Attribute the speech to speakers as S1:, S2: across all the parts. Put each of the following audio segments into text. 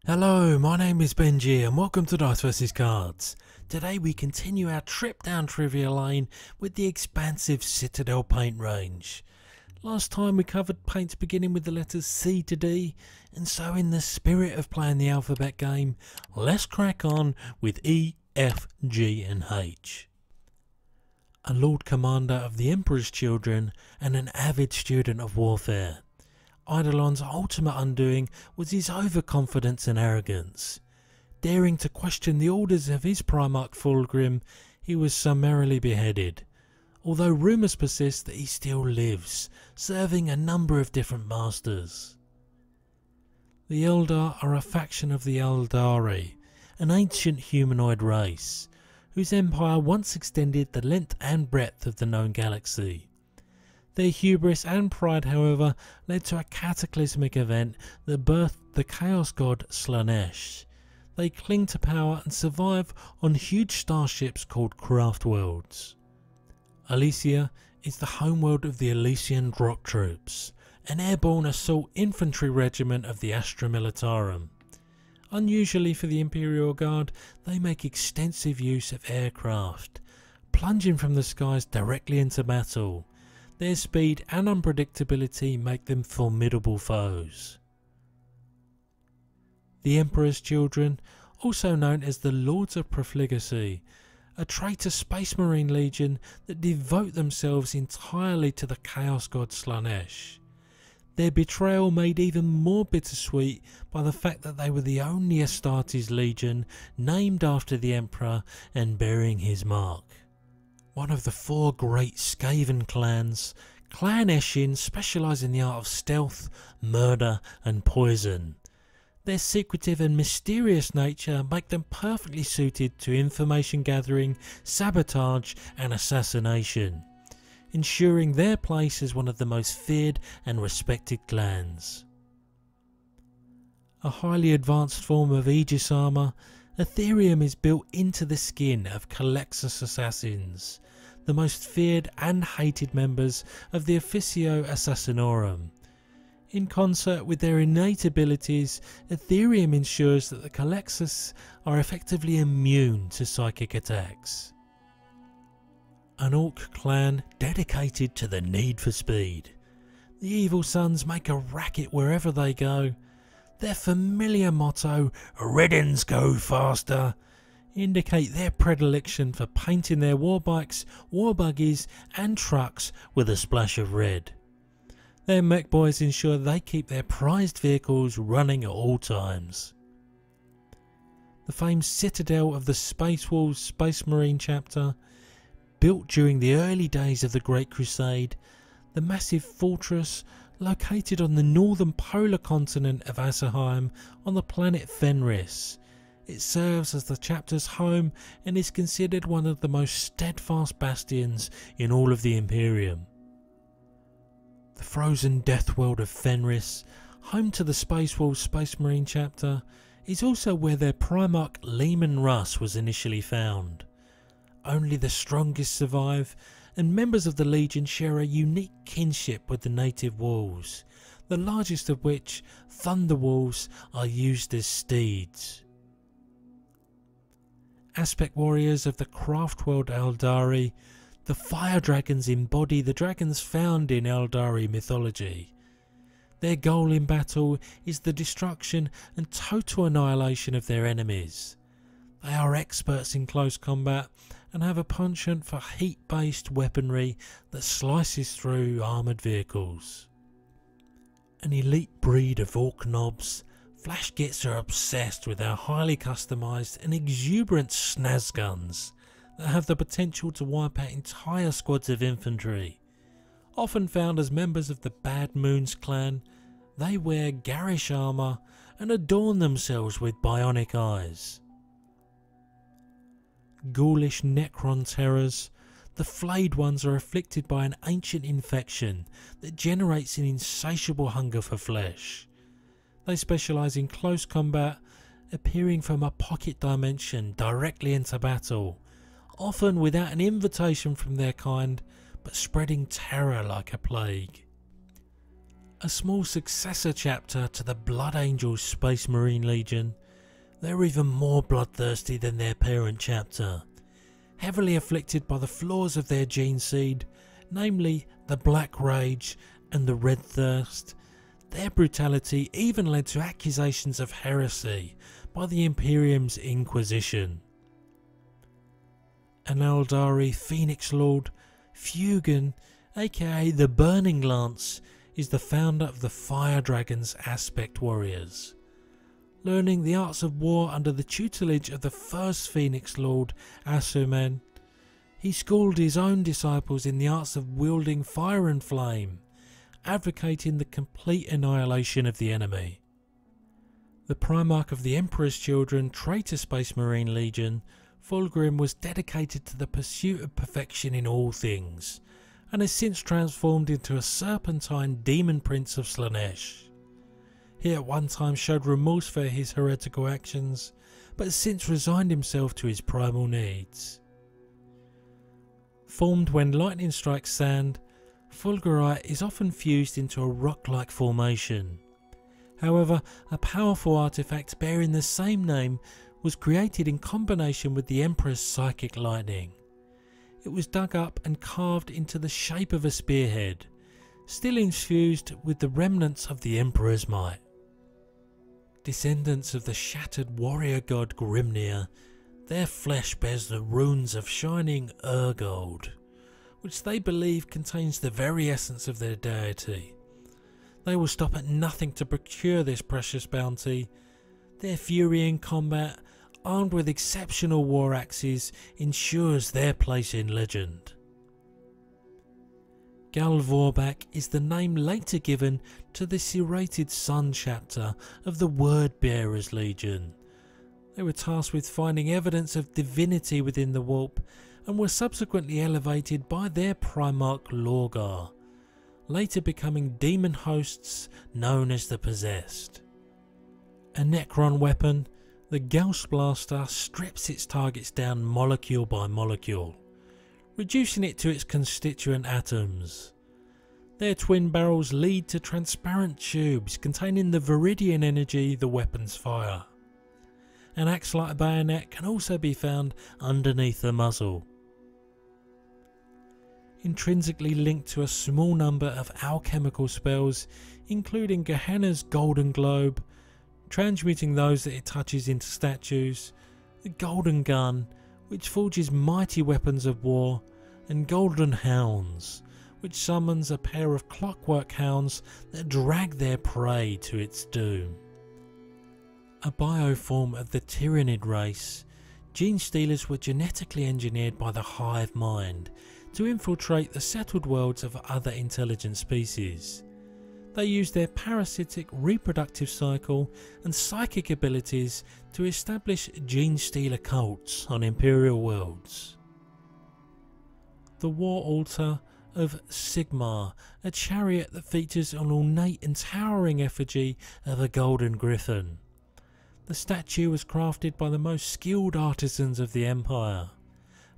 S1: Hello, my name is Benji and welcome to Dice vs Cards. Today we continue our trip down Trivia Lane with the expansive Citadel paint range. Last time we covered paints beginning with the letters C to D, and so in the spirit of playing the alphabet game, let's crack on with E, F, G and H. A Lord Commander of the Emperor's Children and an avid student of warfare. Eidolon's ultimate undoing was his overconfidence and arrogance. Daring to question the orders of his Primarch Fulgrim, he was summarily beheaded, although rumours persist that he still lives, serving a number of different masters. The Eldar are a faction of the Eldari, an ancient humanoid race, whose empire once extended the length and breadth of the known galaxy. Their hubris and pride, however, led to a cataclysmic event that birthed the Chaos god Slaanesh. They cling to power and survive on huge starships called craft worlds. Elysia is the homeworld of the Elysian drop troops, an airborne assault infantry regiment of the Astra Militarum. Unusually for the Imperial Guard, they make extensive use of aircraft, plunging from the skies directly into battle. Their speed and unpredictability make them formidable foes. The Emperor's Children, also known as the Lords of Profligacy, a traitor Space Marine legion that devote themselves entirely to the Chaos god Slaanesh. Their betrayal made even more bittersweet by the fact that they were the only Astartes legion named after the Emperor and bearing his mark. One of the four great Skaven clans, Clan Eshin specialise in the art of stealth, murder and poison. Their secretive and mysterious nature make them perfectly suited to information gathering, sabotage and assassination, ensuring their place as one of the most feared and respected clans. A highly advanced form of Aegis armour, Etherium is built into the skin of Calexis assassins, the most feared and hated members of the Officio Assassinorum. In concert with their innate abilities, Etherium ensures that the Calexis are effectively immune to psychic attacks. An Orc clan dedicated to the need for speed. The evil Sunz make a racket wherever they go. Their familiar motto, "Red-uns go faster," indicate their predilection for painting their warbikes, warbuggies and trucks with a splash of red. Their mech boys ensure they keep their prized vehicles running at all times. The famed Citadel of the Space Wolves Space Marine chapter, built during the early days of the Great Crusade, the massive fortress located on the northern polar continent of Asaheim on the planet Fenris. It serves as the chapter's home and is considered one of the most steadfast bastions in all of the Imperium. The frozen death world of Fenris, home to the Space Wolves Space Marine chapter, is also where their Primarch Leman Russ was initially found. Only the strongest survive, and members of the Legion share a unique kinship with the native wolves, the largest of which, Thunder Wolves, are used as steeds. Aspect warriors of the craft world Eldari, the fire dragons embody the dragons found in Eldari mythology. Their goal in battle is the destruction and total annihilation of their enemies. They are experts in close combat and have a penchant for heat-based weaponry that slices through armoured vehicles. An elite breed of orc knobs, Flash Gitz are obsessed with our highly customised and exuberant snaz guns that have the potential to wipe out entire squads of infantry. Often found as members of the Bad Moons clan, they wear garish armour and adorn themselves with bionic eyes. Ghoulish Necron terrors, the flayed ones are afflicted by an ancient infection that generates an insatiable hunger for flesh. They specialise in close combat, appearing from a pocket dimension directly into battle, often without an invitation from their kind, but spreading terror like a plague. A small successor chapter to the Blood Angels Space Marine Legion, they're even more bloodthirsty than their parent chapter. Heavily afflicted by the flaws of their gene seed, namely the Black Rage and the Red Thirst, their brutality even led to accusations of heresy by the Imperium's Inquisition. An Eldari Phoenix Lord, Fuegan, aka the Burning Lance, is the founder of the Fire Dragon's Aspect Warriors. Learning the arts of war under the tutelage of the first Phoenix Lord, Asumen, he schooled his own disciples in the arts of wielding fire and flame, advocating the complete annihilation of the enemy. The Primarch of the Emperor's Children Traitor Space Marine Legion, Fulgrim, was dedicated to the pursuit of perfection in all things, and has since transformed into a serpentine demon prince of Slaanesh. He at one time showed remorse for his heretical actions, but has since resigned himself to his primal needs. Formed when lightning strikes sand, Fulgurite is often fused into a rock-like formation. However, a powerful artifact bearing the same name was created in combination with the Emperor's psychic lightning. It was dug up and carved into the shape of a spearhead, still infused with the remnants of the Emperor's might. Descendants of the shattered warrior god Grimnir, their flesh bears the runes of shining Urgold, which they believe contains the very essence of their deity. They will stop at nothing to procure this precious bounty. Their fury in combat, armed with exceptional war axes, ensures their place in legend. Galvorbak is the name later given to the serrated Sun chapter of the Word-Bearers Legion. They were tasked with finding evidence of divinity within the warp and were subsequently elevated by their Primarch Lorgar, later becoming demon hosts known as the Possessed. A Necron weapon, the Gauss Blaster strips its targets down molecule by molecule, reducing it to its constituent atoms. Their twin barrels lead to transparent tubes containing the viridian energy the weapons fire. An axe-like bayonet can also be found underneath the muzzle. Intrinsically linked to a small number of alchemical spells, including GEHENNA'S Golden Globe, transmuting those that it touches into statues, the Golden Gun, which forges mighty weapons of war, and Golden Hounds, which summons a pair of clockwork hounds that drag their prey to its doom. A bioform of the Tyranid race, Genestealers were genetically engineered by the hive mind to infiltrate the settled worlds of other intelligent species. They used their parasitic reproductive cycle and psychic abilities to establish Genestealer cults on Imperial worlds. The War Altar of Sigmar, a chariot that features an ornate and towering effigy of a golden griffon. The statue was crafted by the most skilled artisans of the Empire,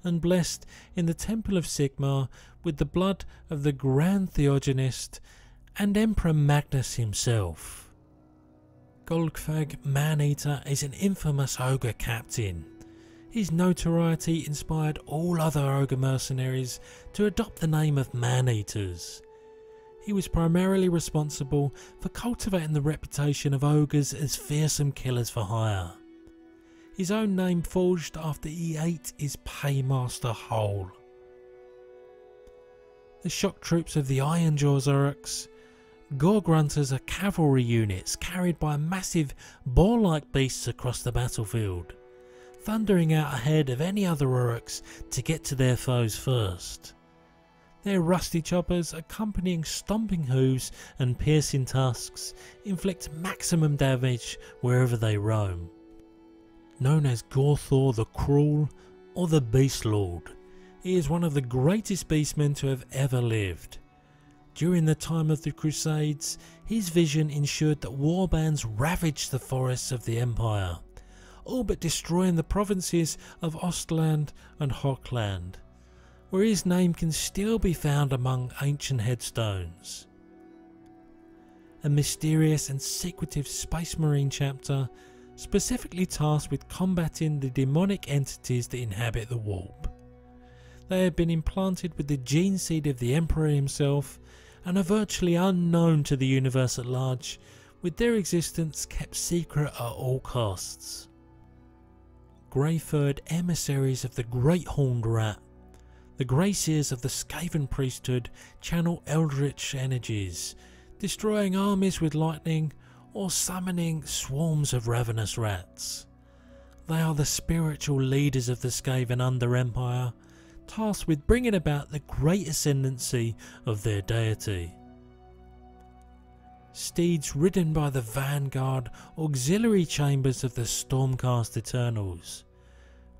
S1: and blessed in the Temple of Sigmar with the blood of the Grand Theogenist and Emperor Magnus himself. Golgfag Man-Eater is an infamous ogre captain. His notoriety inspired all other ogre mercenaries to adopt the name of Man-Eaters. He was primarily responsible for cultivating the reputation of ogres as fearsome killers for hire. His own name forged after he ate his paymaster whole. The shock troops of the Ironjaw's Uruks. Gore-gruntas are cavalry units carried by massive boar-like beasts across the battlefield, thundering out ahead of any other Uruks to get to their foes first. Their rusty choppers, accompanying stomping hooves and piercing tusks, inflict maximum damage wherever they roam. Known as Gorthor the Cruel or the Beast Lord, he is one of the greatest beastmen to have ever lived. During the time of the Crusades, his vision ensured that warbands ravaged the forests of the Empire, all but destroying the provinces of Ostland and Hochland, where his name can still be found among ancient headstones. a mysterious and secretive Space Marine chapter specifically tasked with combating the demonic entities that inhabit the warp. They have been implanted with the gene seed of the Emperor himself and are virtually unknown to the universe at large, with their existence kept secret at all costs. Grey-furred emissaries of the Great Horned Rat, the Grey Seers of the Skaven priesthood channel eldritch energies, destroying armies with lightning or summoning swarms of ravenous rats. They are the spiritual leaders of the Skaven Under Empire, tasked with bringing about the great ascendancy of their deity. Steeds ridden by the vanguard auxiliary chambers of the Stormcast Eternals.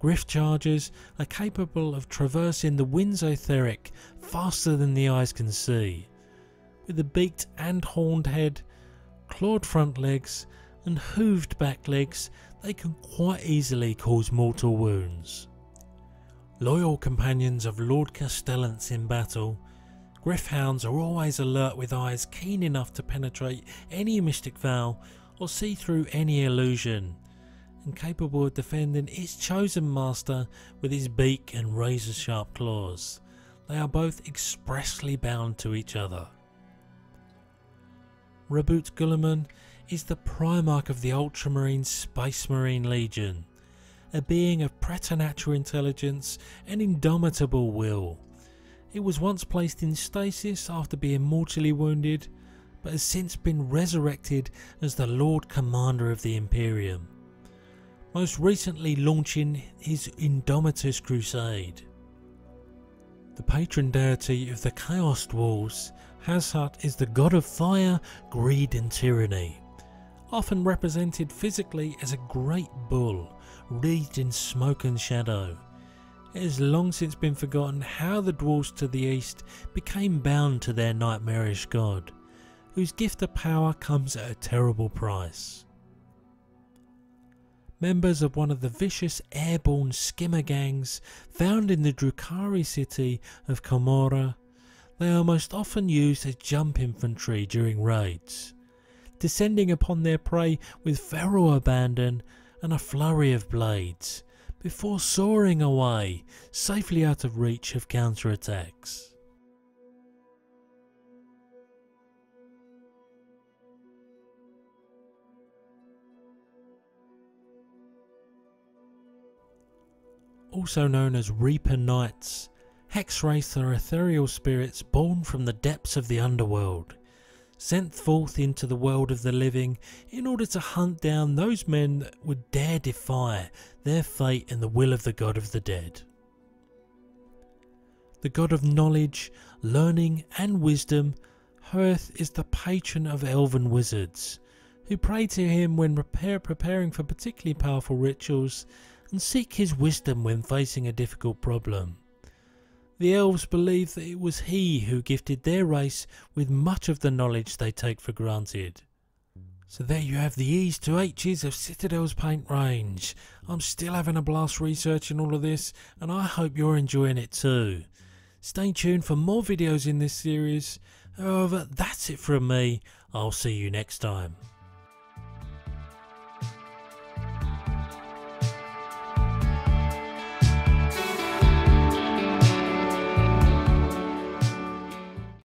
S1: Gryph-chargers are capable of traversing the winds etheric faster than the eyes can see. With a beaked and horned head, clawed front legs and hooved back legs, they can quite easily cause mortal wounds. Loyal companions of Lord Castellance in battle, Gryph-hounds are always alert with eyes keen enough to penetrate any mystic veil or see through any illusion, and capable of defending its chosen master with his beak and razor-sharp claws. They are both expressly bound to each other. Raboot Guilliman is the Primarch of the Ultramarine Space Marine Legion, a being of preternatural intelligence and indomitable will. It was once placed in stasis after being mortally wounded, but has since been resurrected as the Lord Commander of the Imperium, most recently launching his Indomitus Crusade. The patron deity of the Chaos Dwarves, Hashut is the god of fire, greed and tyranny, often represented physically as a great bull wreathed in smoke and shadow. It has long since been forgotten how the dwarves to the east became bound to their nightmarish god, whose gift of power comes at a terrible price. Members of one of the vicious airborne skimmer gangs found in the Drukhari city of Komorra, they are most often used as jump infantry during raids, descending upon their prey with feral abandon and a flurry of blades, before soaring away, safely out of reach of counterattacks. Also known as Reaper Knights, Hexwraiths are ethereal spirits born from the depths of the underworld, sent forth into the world of the living in order to hunt down those men that would dare defy their fate and the will of the god of the dead. The god of knowledge, learning and wisdom, Hoeth is the patron of elven wizards, who pray to him when preparing for particularly powerful rituals and seek his wisdom when facing a difficult problem. The elves believe that it was he who gifted their race with much of the knowledge they take for granted. So there you have the E's to H's of Citadel's paint range. I'm still having a blast researching all of this, and I hope you're enjoying it too. Stay tuned for more videos in this series. However, that's it from me. I'll see you next time.